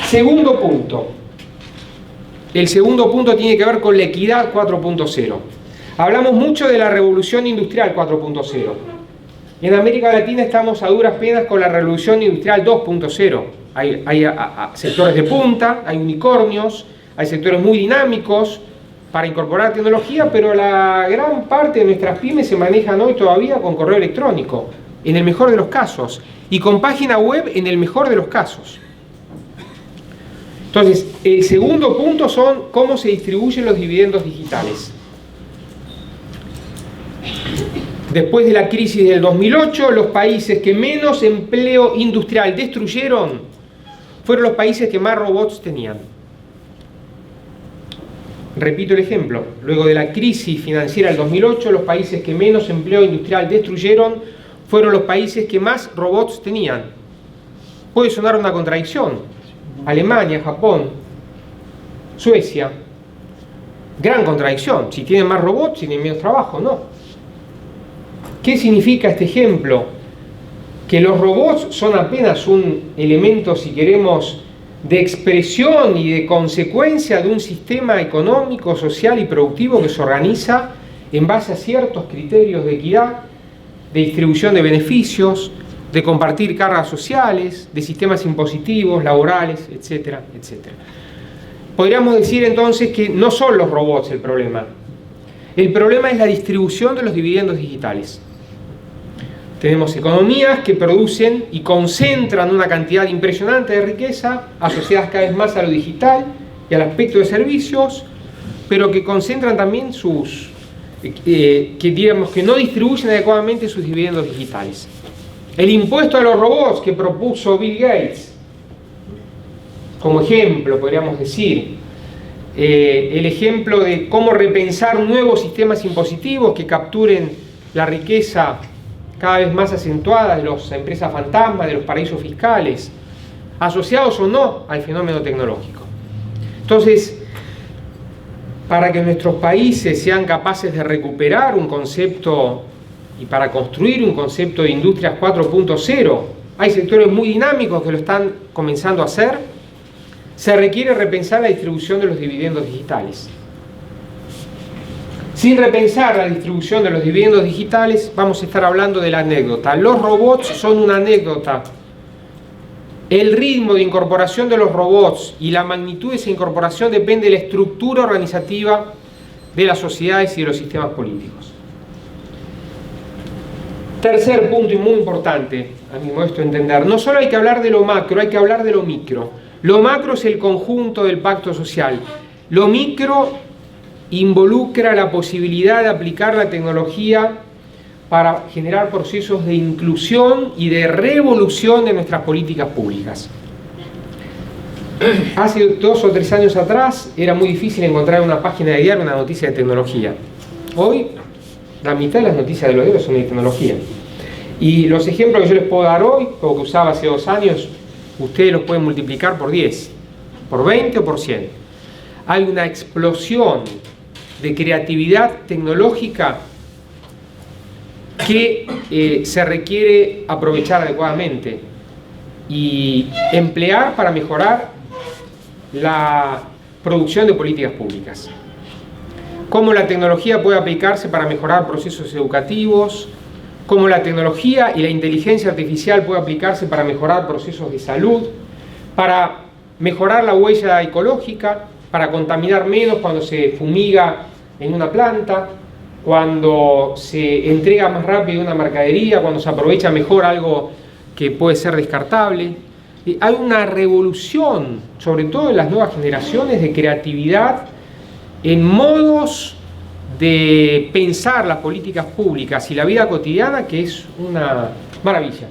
Segundo punto. El segundo punto tiene que ver con la equidad 4.0. Hablamos mucho de la revolución industrial 4.0. En América Latina estamos a duras penas con la revolución industrial 2.0. Hay sectores de punta, hay unicornios, hay sectores muy dinámicos para incorporar tecnología, pero la gran parte de nuestras pymes se manejan hoy todavía con correo electrónico, en el mejor de los casos, y con página web en el mejor de los casos. Entonces, el segundo punto son cómo se distribuyen los dividendos digitales. Después de la crisis del 2008, los países que menos empleo industrial destruyeron fueron los países que más robots tenían. Repito el ejemplo. Luego de la crisis financiera del 2008, los países que menos empleo industrial destruyeron fueron los países que más robots tenían. Puede sonar una contradicción. Alemania, Japón, Suecia. Gran contradicción. Si tienen más robots, tienen menos trabajo, ¿no? ¿Qué significa este ejemplo? Que los robots son apenas un elemento, si queremos, de expresión y de consecuencia de un sistema económico, social y productivo que se organiza en base a ciertos criterios de equidad, de distribución de beneficios, de compartir cargas sociales, de sistemas impositivos, laborales, etcétera, etcétera. Podríamos decir entonces que no son los robots el problema. El problema es la distribución de los dividendos digitales. Tenemos economías que producen y concentran una cantidad impresionante de riqueza, asociadas cada vez más a lo digital y al aspecto de servicios, pero que concentran también que no distribuyen adecuadamente sus dividendos digitales. El impuesto a los robots que propuso Bill Gates, como ejemplo, podríamos decir, el ejemplo de cómo repensar nuevos sistemas impositivos que capturen la riqueza cada vez más acentuada de las empresas fantasmas, de los paraísos fiscales, asociados o no al fenómeno tecnológico. Entonces, para que nuestros países sean capaces de recuperar un concepto y para construir un concepto de industrias 4.0, hay sectores muy dinámicos que lo están comenzando a hacer, se requiere repensar la distribución de los dividendos digitales. Sin repensar la distribución de los dividendos digitales, vamos a estar hablando de la anécdota. Los robots son una anécdota. El ritmo de incorporación de los robots y la magnitud de esa incorporación depende de la estructura organizativa de las sociedades y de los sistemas políticos. Tercer punto y muy importante, a mi modesto entender, no solo hay que hablar de lo macro, hay que hablar de lo micro. Lo macro es el conjunto del pacto social. Lo micro involucra la posibilidad de aplicar la tecnología para generar procesos de inclusión y de revolución de nuestras políticas públicas. Hace 2 o 3 años atrás era muy difícil encontrar en una página de diario una noticia de tecnología. Hoy, la mitad de las noticias de los diarios son de tecnología. Y los ejemplos que yo les puedo dar hoy, o que usaba hace 2 años, ustedes los pueden multiplicar por 10, por 20 o por 100. Hay una explosión de creatividad tecnológica que se requiere aprovechar adecuadamente y emplear para mejorar la producción de políticas públicas. Cómo la tecnología puede aplicarse para mejorar procesos educativos, cómo la tecnología y la inteligencia artificial puede aplicarse para mejorar procesos de salud, para mejorar la huella ecológica, para contaminar menos cuando se fumiga en una planta, cuando se entrega más rápido una mercadería, cuando se aprovecha mejor algo que puede ser descartable. Hay una revolución, sobre todo en las nuevas generaciones, de creatividad en modos de pensar las políticas públicas y la vida cotidiana, que es una maravilla.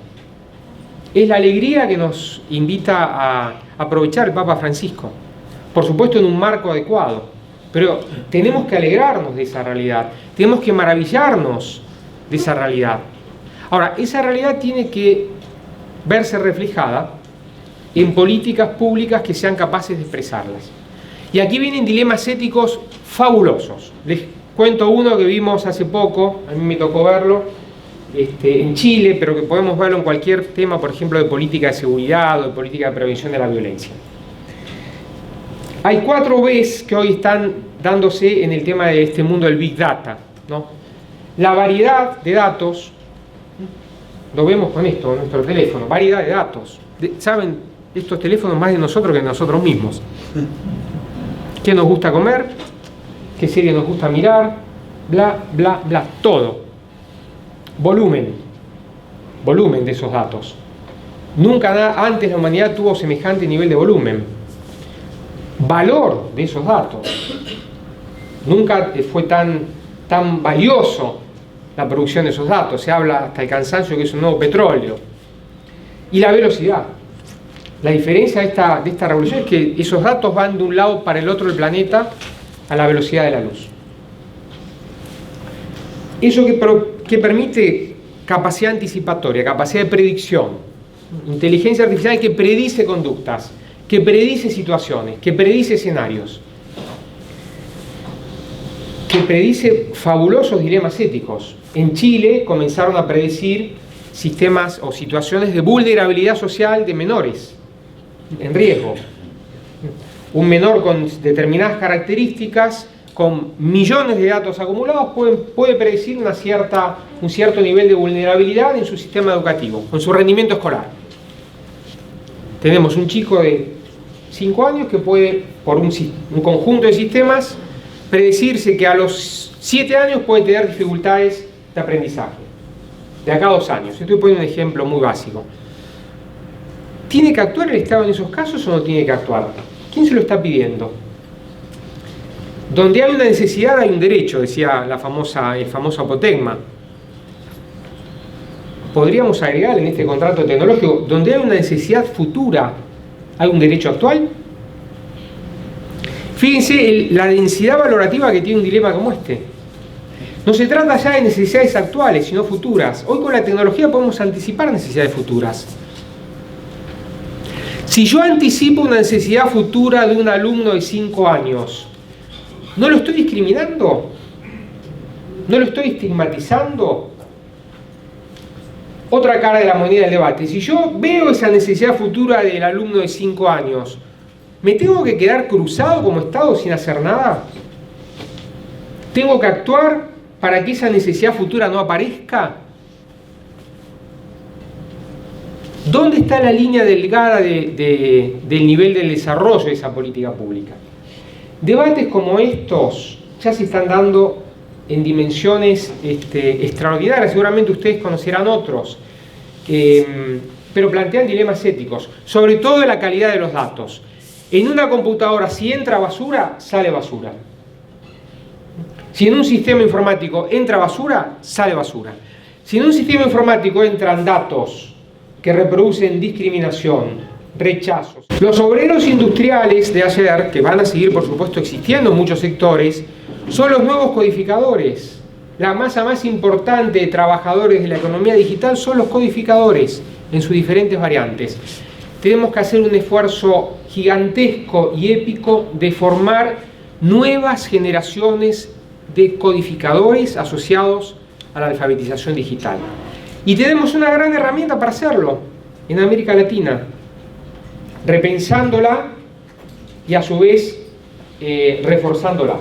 Es la alegría que nos invita a aprovechar el Papa Francisco. Por supuesto en un marco adecuado, pero tenemos que alegrarnos de esa realidad, tenemos que maravillarnos de esa realidad. Ahora, esa realidad tiene que verse reflejada en políticas públicas que sean capaces de expresarlas. Y aquí vienen dilemas éticos fabulosos. Les cuento uno que vimos hace poco, a mí me tocó verlo, en Chile, pero que podemos verlo en cualquier tema, por ejemplo, de política de seguridad o de política de prevención de la violencia. Hay 4 Bs que hoy están dándose en el tema de este mundo del Big Data, ¿no? La variedad de datos, lo vemos con esto, en nuestro teléfono, variedad de datos. ¿Saben estos teléfonos más de nosotros que de nosotros mismos? ¿Qué nos gusta comer? ¿Qué serie nos gusta mirar? Bla, bla, bla, todo. Volumen de esos datos. Nunca antes la humanidad tuvo semejante nivel de volumen. Valor de esos datos. Nunca fue tan valioso la producción de esos datos. Se habla hasta el cansancio que es un nuevo petróleo. Y la velocidad. La diferencia de esta revolución es que esos datos van de un lado para el otro del planeta a la velocidad de la luz. Eso que permite capacidad anticipatoria, capacidad de predicción, inteligencia artificial que predice conductas, que predice situaciones, que predice escenarios, que predice fabulosos dilemas éticos. En Chile comenzaron a predecir sistemas o situaciones de vulnerabilidad social de menores en riesgo. Un menor con determinadas características, con millones de datos acumulados, puede predecir un cierto nivel de vulnerabilidad en su sistema educativo, en su rendimiento escolar. Tenemos un chico de 5 años que puede, por un conjunto de sistemas, predecirse que a los 7 años puede tener dificultades de aprendizaje. De acá a 2 años. Estoy poniendo un ejemplo muy básico. ¿Tiene que actuar el Estado en esos casos o no tiene que actuar? ¿Quién se lo está pidiendo? Donde hay una necesidad hay un derecho, decía el famoso apotegma. Podríamos agregar en este contrato tecnológico, donde hay una necesidad futura, ¿hay un derecho actual? Fíjense la densidad valorativa que tiene un dilema como este. No se trata ya de necesidades actuales, sino futuras. Hoy con la tecnología podemos anticipar necesidades futuras. Si yo anticipo una necesidad futura de un alumno de 5 años, ¿no lo estoy discriminando? ¿No lo estoy estigmatizando? Otra cara de la moneda del debate. Si yo veo esa necesidad futura del alumno de 5 años, ¿me tengo que quedar cruzado como Estado sin hacer nada? ¿Tengo que actuar para que esa necesidad futura no aparezca? ¿Dónde está la línea delgada del nivel del desarrollo de esa política pública? Debates como estos ya se están dando en dimensiones extraordinarias. Seguramente ustedes conocerán otros, pero plantean dilemas éticos, sobre todo de la calidad de los datos. En una computadora, si entra basura, sale basura. Si en un sistema informático entra basura, sale basura. Si en un sistema informático entran datos que reproducen discriminación, rechazos. Los obreros industriales de ayer, que van a seguir por supuesto existiendo en muchos sectores, son los nuevos codificadores. La masa más importante de trabajadores de la economía digital son los codificadores en sus diferentes variantes. Tenemos que hacer un esfuerzo gigantesco y épico de formar nuevas generaciones de codificadores asociados a la alfabetización digital. Y tenemos una gran herramienta para hacerlo en América Latina, repensándola y a su vez reforzándola.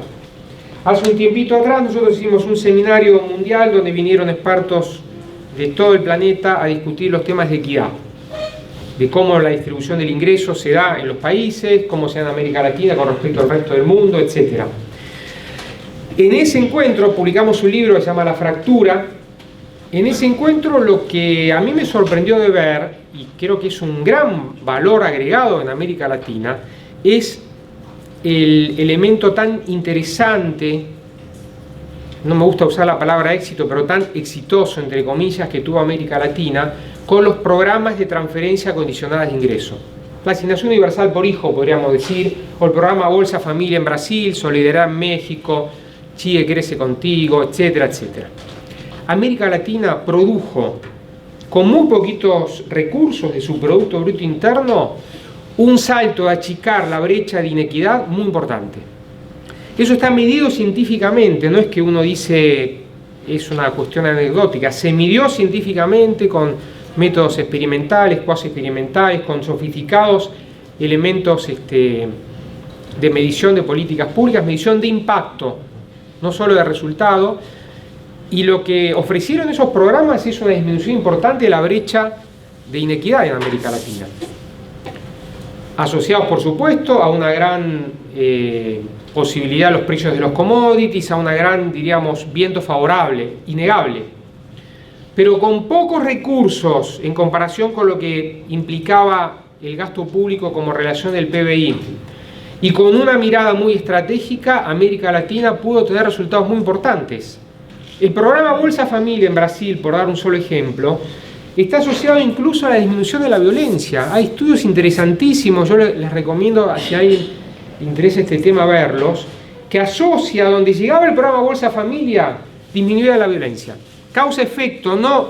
Hace un tiempito atrás nosotros hicimos un seminario mundial donde vinieron expertos de todo el planeta a discutir los temas de equidad, de cómo la distribución del ingreso se da en los países, cómo se da en América Latina con respecto al resto del mundo, etc. En ese encuentro publicamos un libro que se llama La Fractura. En ese encuentro lo que a mí me sorprendió de ver, y creo que es un gran valor agregado en América Latina, es el elemento tan interesante, no me gusta usar la palabra éxito, pero tan exitoso, entre comillas, que tuvo América Latina con los programas de transferencia condicionada de ingreso. La asignación universal por hijo, podríamos decir, o el programa Bolsa Familia en Brasil, Solidaridad en México, Chile crece contigo, etcétera, etcétera. América Latina produjo, con muy poquitos recursos de su Producto Bruto Interno, un salto a achicar la brecha de inequidad muy importante. Eso está medido científicamente, no es que uno dice, es una cuestión anecdótica, se midió científicamente con métodos experimentales, cuasi experimentales, con sofisticados elementos de medición de políticas públicas, medición de impacto, no solo de resultado. Y lo que ofrecieron esos programas es una disminución importante de la brecha de inequidad en América Latina, asociados por supuesto a una gran posibilidad de los precios de los commodities, a una gran, diríamos, viento favorable, innegable, pero con pocos recursos en comparación con lo que implicaba el gasto público como relación del PBI, y con una mirada muy estratégica, América Latina pudo tener resultados muy importantes. El programa Bolsa Familia en Brasil, por dar un solo ejemplo, está asociado incluso a la disminución de la violencia. Hay estudios interesantísimos, yo les recomiendo, si a alguien le interesa este tema, verlos, que asocia donde llegaba el programa Bolsa Familia, disminuía la violencia. Causa-efecto, no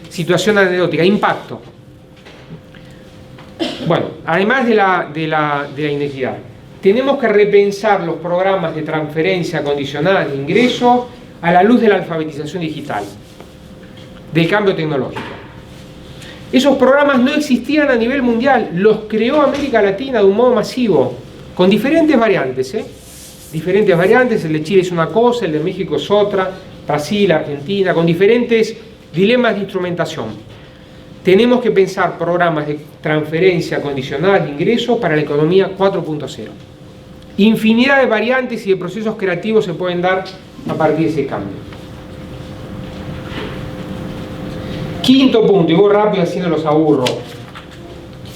situación anecdótica, impacto. Bueno, además de la inequidad, tenemos que repensar los programas de transferencia condicionada de ingreso a la luz de la alfabetización digital, del cambio tecnológico. Esos programas no existían a nivel mundial, los creó América Latina de un modo masivo, con diferentes variantes, diferentes variantes. El de Chile es una cosa, el de México es otra, Brasil, Argentina, con diferentes dilemas de instrumentación. Tenemos que pensar programas de transferencia condicionada de ingresos para la economía 4.0. Infinidad de variantes y de procesos creativos se pueden dar a partir de ese cambio. Quinto punto, y voy rápido haciendo los aburro.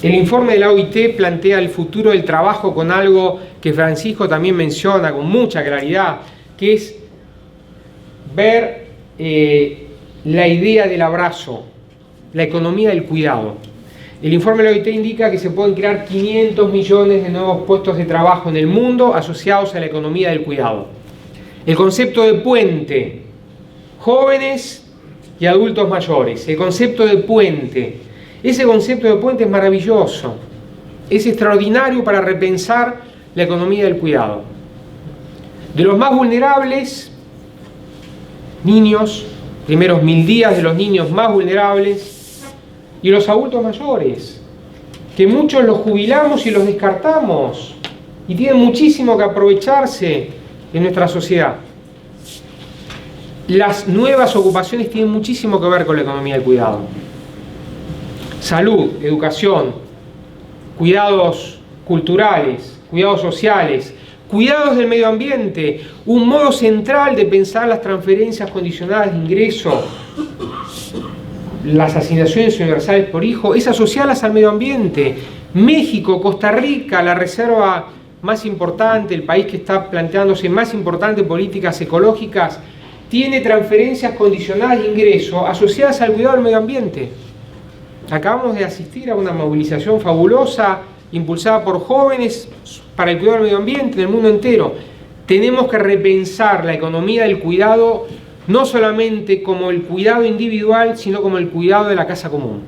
El informe de la OIT plantea el futuro del trabajo con algo que Francisco también menciona con mucha claridad, que es ver la idea del abrazo, la economía del cuidado. El informe de la OIT indica que se pueden crear 500 millones de nuevos puestos de trabajo en el mundo asociados a la economía del cuidado. El concepto de puente, jóvenes y adultos mayores, el concepto de puente, ese concepto de puente es maravilloso, es extraordinario para repensar la economía del cuidado. De los más vulnerables, niños, primeros 1000 días de los niños más vulnerables, y los adultos mayores, que muchos los jubilamos y los descartamos, y tienen muchísimo que aprovecharse en nuestra sociedad. Las nuevas ocupaciones tienen muchísimo que ver con la economía del cuidado. Salud, educación, cuidados culturales, cuidados sociales, cuidados del medio ambiente, un modo central de pensar las transferencias condicionadas de ingreso, las asignaciones universales por hijo, es asociarlas al medio ambiente. México, Costa Rica, la reserva más importante, el país que está planteándose más importante políticas ecológicas, tiene transferencias condicionadas de ingreso asociadas al cuidado del medio ambiente. Acabamos de asistir a una movilización fabulosa impulsada por jóvenes para el cuidado del medio ambiente en el mundo entero. Tenemos que repensar la economía del cuidado no solamente como el cuidado individual, sino como el cuidado de la casa común.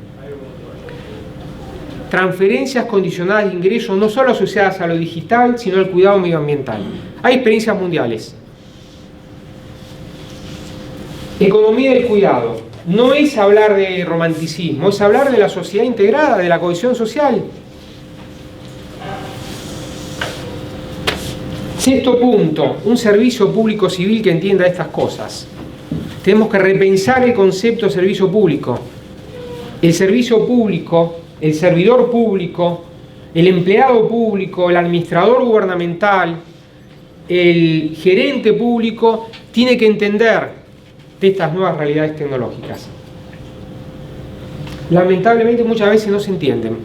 Transferencias condicionadas de ingresos no solo asociadas a lo digital, sino al cuidado medioambiental. Hay experiencias mundiales. Economía del cuidado no es hablar de romanticismo, es hablar de la sociedad integrada, de la cohesión social. Sexto punto, un servicio público civil que entienda estas cosas. Tenemos que repensar el concepto de servicio público. El servicio público, el servidor público, el empleado público, el administrador gubernamental, el gerente público, tiene que entender de estas nuevas realidades tecnológicas. Lamentablemente muchas veces no se entienden.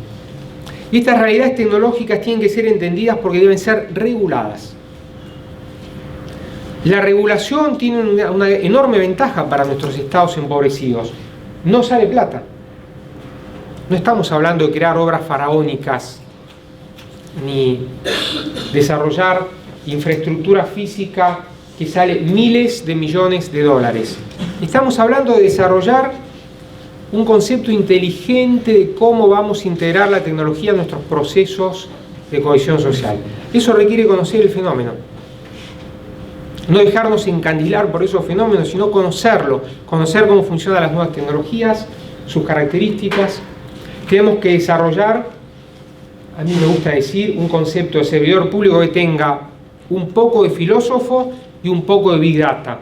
Y estas realidades tecnológicas tienen que ser entendidas porque deben ser reguladas. La regulación tiene una enorme ventaja para nuestros estados empobrecidos. No sale plata. No estamos hablando de crear obras faraónicas ni desarrollar infraestructura física que sale miles de millones de dólares. Estamos hablando de desarrollar un concepto inteligente de cómo vamos a integrar la tecnología en nuestros procesos de cohesión social. Eso requiere conocer el fenómeno. No dejarnos encandilar por esos fenómenos, sino conocerlo, conocer cómo funcionan las nuevas tecnologías, sus características. Tenemos que desarrollar a mí me gusta decir, un concepto de servidor público que tenga un poco de filósofo y un poco de Big Data.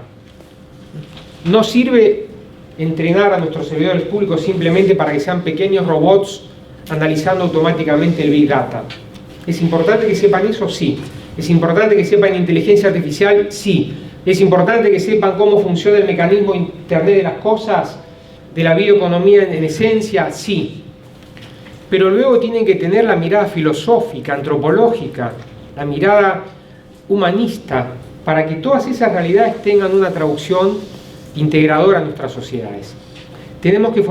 No sirve entrenar a nuestros servidores públicos simplemente para que sean pequeños robots analizando automáticamente el Big Data. ¿Es importante que sepan eso? Sí. ¿Es importante que sepan inteligencia artificial? Sí. ¿Es importante que sepan cómo funciona el mecanismo de Internet de las cosas, de la bioeconomía en esencia? Sí. Pero luego tienen que tener la mirada filosófica, antropológica, la mirada humanista, para que todas esas realidades tengan una traducción integradora en nuestras sociedades. Tenemos que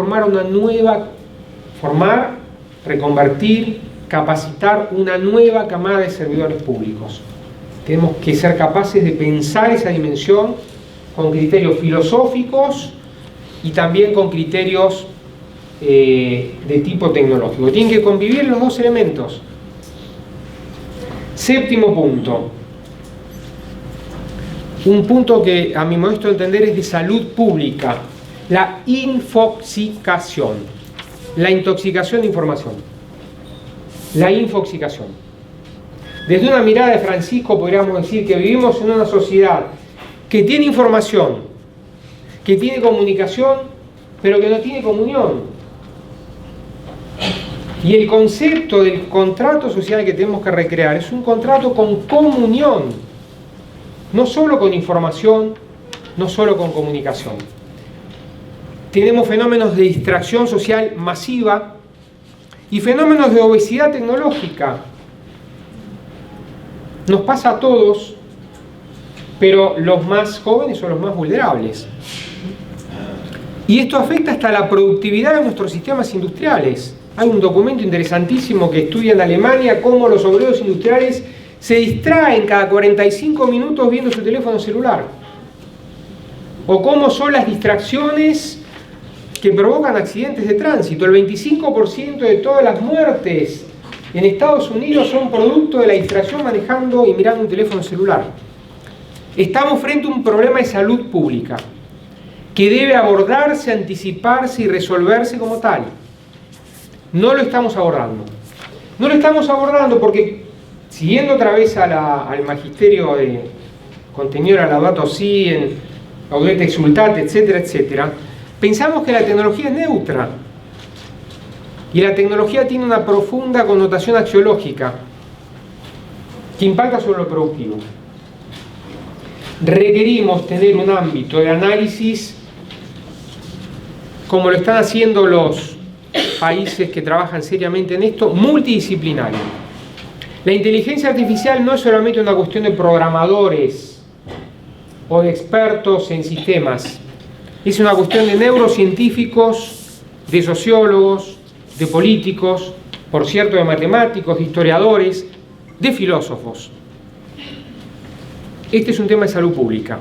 reconvertir, capacitar una nueva camada de servidores públicos. Tenemos que ser capaces de pensar esa dimensión con criterios filosóficos y también con criterios de tipo tecnológico. Tienen que convivir los dos elementos. Séptimo punto. Un punto que a mi modesto entender es de salud pública. La infoxicación. La intoxicación de información. La infoxicación. Desde una mirada de Francisco podríamos decir que vivimos en una sociedad que tiene información, que tiene comunicación, pero que no tiene comunión. Y el concepto del contrato social que tenemos que recrear es un contrato con comunión, no solo con información, no solo con comunicación. Tenemos fenómenos de distracción social masiva y fenómenos de obesidad tecnológica. Nos pasa a todos, pero los más jóvenes son los más vulnerables. Y esto afecta hasta la productividad de nuestros sistemas industriales. Hay un documento interesantísimo que estudia en Alemania cómo los obreros industriales se distraen cada 45 minutos viendo su teléfono celular. O cómo son las distracciones que provocan accidentes de tránsito. El 25% de todas las muertes en Estados Unidos son producto de la distracción manejando y mirando un teléfono celular. Estamos frente a un problema de salud pública que debe abordarse, anticiparse y resolverse como tal. No lo estamos abordando. No lo estamos abordando porque, siguiendo otra vez al magisterio de contenido a Laudato Si, en Gaudete Exsultate, etcétera, etcétera, pensamos que la tecnología es neutra. Y la tecnología tiene una profunda connotación axiológica que impacta sobre lo productivo. Requerimos tener un ámbito de análisis como lo están haciendo los países que trabajan seriamente en esto, multidisciplinario. La inteligencia artificial no es solamente una cuestión de programadores o de expertos en sistemas, es una cuestión de neurocientíficos, de sociólogos, de políticos, por cierto, de matemáticos, de historiadores, de filósofos. Este es un tema de salud pública.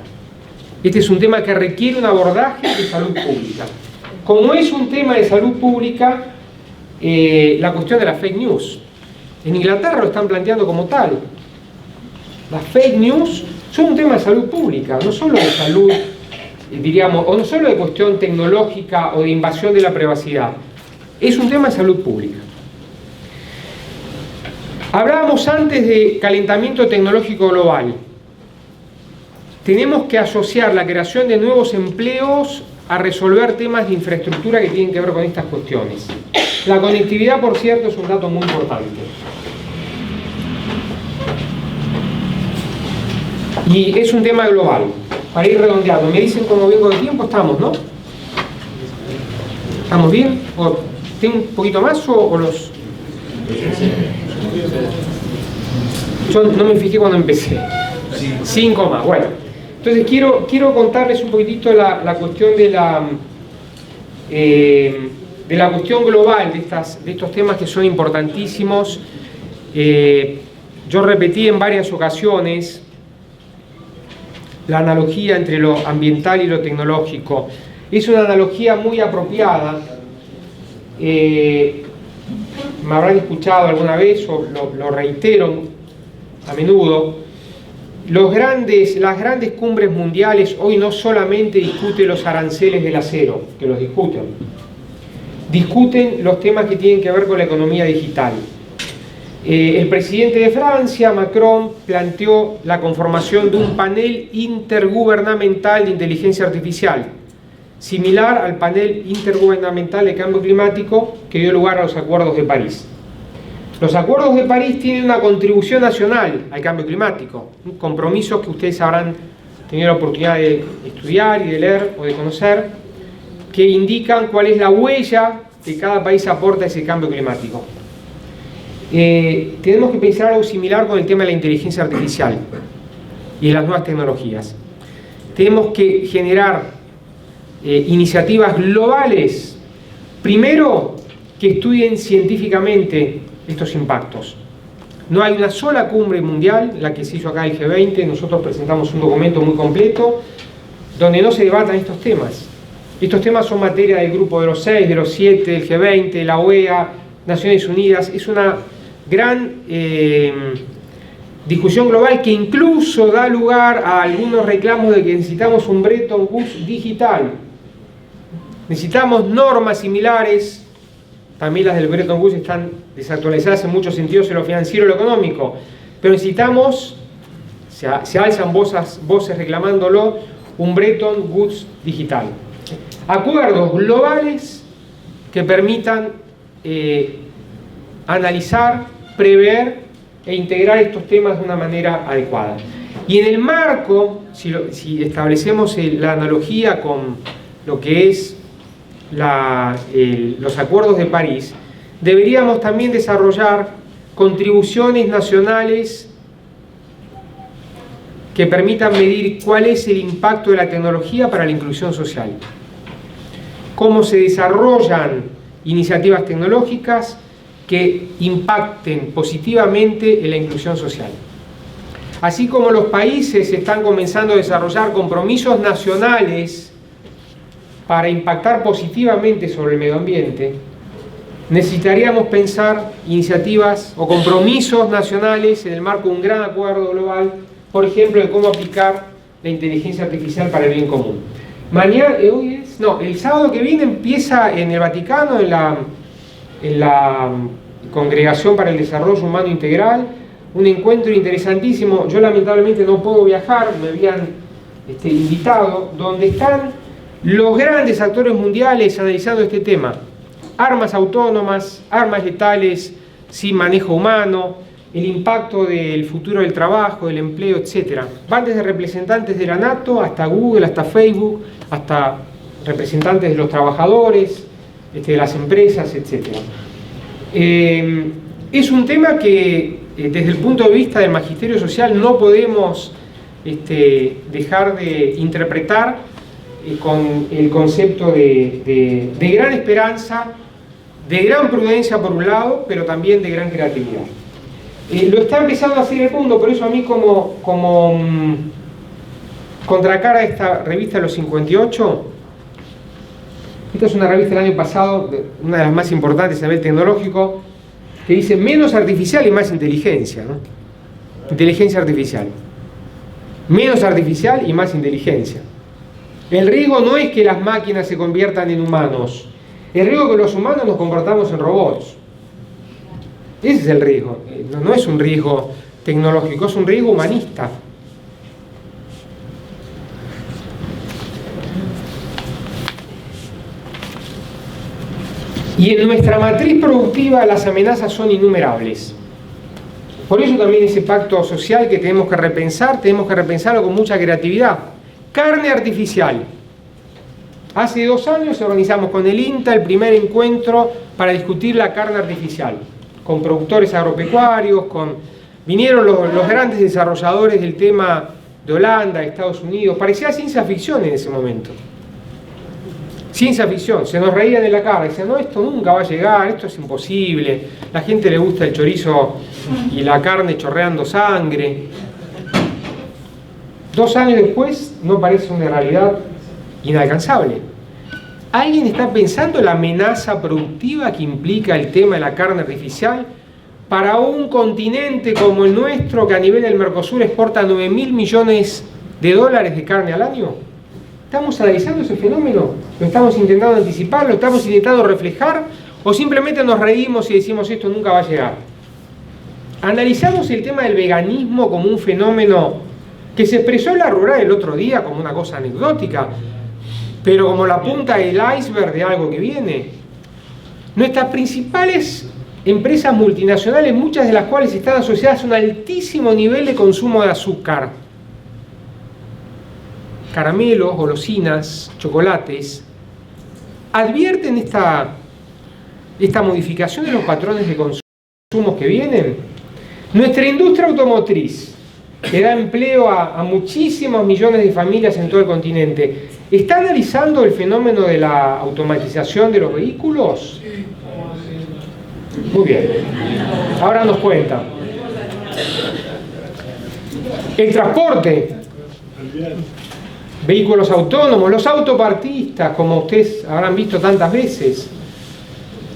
Este es un tema que requiere un abordaje de salud pública. Como es un tema de salud pública, la cuestión de las fake news. En Inglaterra lo están planteando como tal. Las fake news son un tema de salud pública, no solo de salud, diríamos, o no solo de cuestión tecnológica o de invasión de la privacidad. Es un tema de salud pública. Hablábamos antes de calentamiento tecnológico global. Tenemos que asociar la creación de nuevos empleos a resolver temas de infraestructura que tienen que ver con estas cuestiones. La conectividad, por cierto, es un dato muy importante. Y es un tema global. Para ir redondeando, me dicen cómo vengo de tiempo, estamos, ¿no? ¿Estamos bien? ¿O tengo un poquito más o los...? Yo no me fijé cuando empecé. 5 más, bueno. Entonces quiero contarles un poquitito la cuestión de la cuestión global de estos temas que son importantísimos. Yo repetí en varias ocasiones la analogía entre lo ambiental y lo tecnológico. Es una analogía muy apropiada. Me habrán escuchado alguna vez, o lo reitero a menudo. Las grandes cumbres mundiales hoy no solamente discuten los aranceles del acero, que los discuten los temas que tienen que ver con la economía digital. El presidente de Francia, Macron, planteó la conformación de un panel intergubernamental de inteligencia artificial, similar al panel intergubernamental de cambio climático que dio lugar a los acuerdos de París. Los acuerdos de París tienen una contribución nacional al cambio climático, compromisos que ustedes habrán tenido la oportunidad de estudiar y de leer o de conocer, que indican cuál es la huella que cada país aporta a ese cambio climático. Tenemos que pensar algo similar con el tema de la inteligencia artificial y las nuevas tecnologías. Tenemos que generar iniciativas globales, primero que estudien científicamente estos impactos. No hay una sola cumbre mundial, la que se hizo acá el G20, nosotros presentamos un documento muy completo donde no se debatan estos temas. Estos temas son materia del grupo de los 6, de los 7, del G20, la OEA, Naciones Unidas. Es una gran discusión global que incluso da lugar a algunos reclamos de que necesitamos un Bretton Woods digital. Necesitamos normas similares. También las del Bretton Woods están desactualizadas en muchos sentidos en lo financiero y lo económico. Pero necesitamos, se alzan voces reclamándolo, un Bretton Woods digital. Acuerdos globales que permitan analizar, prever e integrar estos temas de una manera adecuada. Y en el marco, si establecemos la analogía con lo que es los acuerdos de París, deberíamos también desarrollar contribuciones nacionales que permitan medir cuál es el impacto de la tecnología para la inclusión social, cómo se desarrollan iniciativas tecnológicas que impacten positivamente en la inclusión social. Así como los países están comenzando a desarrollar compromisos nacionales para impactar positivamente sobre el medio ambiente, necesitaríamos pensar iniciativas o compromisos nacionales en el marco de un gran acuerdo global, por ejemplo, de cómo aplicar la inteligencia artificial para el bien común. El sábado que viene empieza en el Vaticano, en la Congregación para el Desarrollo Humano Integral, un encuentro interesantísimo. Yo lamentablemente no puedo viajar, me habían invitado, donde están los grandes actores mundiales analizando este tema. Armas autónomas, armas letales sin manejo humano, el impacto del futuro del trabajo, del empleo, etc. Van desde representantes de la NATO hasta Google, hasta Facebook, hasta representantes de los trabajadores, de las empresas, etc. Es un tema que desde el punto de vista del magisterio social no podemos dejar de interpretar con el concepto de gran esperanza, de gran prudencia por un lado, pero también de gran creatividad. Lo está empezando a hacer el mundo, por eso a mí como contracara esta revista de los 58, esta es una revista del año pasado, una de las más importantes a nivel tecnológico, que dice menos artificial y más inteligencia, ¿no? Inteligencia artificial. Menos artificial y más inteligencia. El riesgo no es que las máquinas se conviertan en humanos, el riesgo es que los humanos nos convertamos en robots. Ese es el riesgo, no es un riesgo tecnológico, es un riesgo humanista. Y en nuestra matriz productiva las amenazas son innumerables. Por eso también ese pacto social que tenemos que repensarlo con mucha creatividad. Carne artificial. Hace 2 años organizamos con el INTA el primer encuentro para discutir la carne artificial, con productores agropecuarios, vinieron los grandes desarrolladores del tema de Holanda, de Estados Unidos. Parecía ciencia ficción en ese momento. Ciencia ficción, se nos reían en la cara, decían, no, esto nunca va a llegar, esto es imposible, la gente le gusta el chorizo y la carne chorreando sangre. 2 años después no parece una realidad inalcanzable. ¿Alguien está pensando en la amenaza productiva que implica el tema de la carne artificial para un continente como el nuestro, que a nivel del Mercosur exporta 9.000 millones de dólares de carne al año? ¿Estamos analizando ese fenómeno? ¿Lo estamos intentando anticipar? ¿Lo estamos intentando reflejar? ¿O simplemente nos reímos y decimos esto nunca va a llegar? analizamos el tema del veganismo como un fenómeno que se expresó en la rural el otro día como una cosa anecdótica, pero como la punta del iceberg de algo que viene. Nuestras principales empresas multinacionales, muchas de las cuales están asociadas a un altísimo nivel de consumo de azúcar, caramelos, golosinas, chocolates, advierten esta modificación de los patrones de consumo que vienen. Nuestra industria automotriz, que da empleo a muchísimos millones de familias en todo el continente, ¿está analizando el fenómeno de la automatización de los vehículos? Muy bien. Ahora nos cuenta. El transporte, vehículos autónomos, los autopartistas, como ustedes habrán visto tantas veces.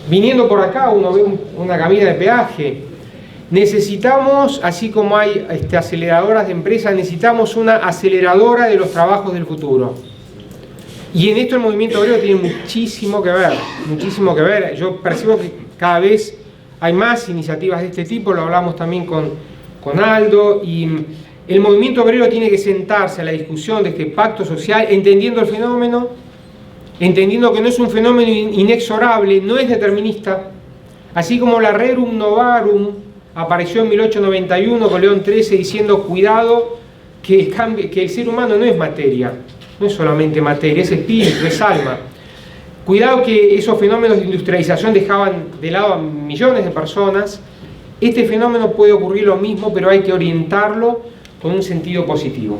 Viniendo por acá uno ve una cabina de peaje. Necesitamos, así como hay aceleradoras de empresas, necesitamos una aceleradora de los trabajos del futuro. Y en esto el movimiento obrero tiene muchísimo que ver, muchísimo que ver. Yo percibo que cada vez hay más iniciativas de este tipo, lo hablamos también con Aldo, y el movimiento obrero tiene que sentarse a la discusión de este pacto social, entendiendo el fenómeno, entendiendo que no es un fenómeno inexorable, no es determinista, así como la Rerum Novarum apareció en 1891 con León XIII diciendo cuidado que el ser humano no es materia, no es solamente materia, es espíritu, es alma. Cuidado que esos fenómenos de industrialización dejaban de lado a millones de personas. Este fenómeno puede ocurrir lo mismo, pero hay que orientarlo con un sentido positivo.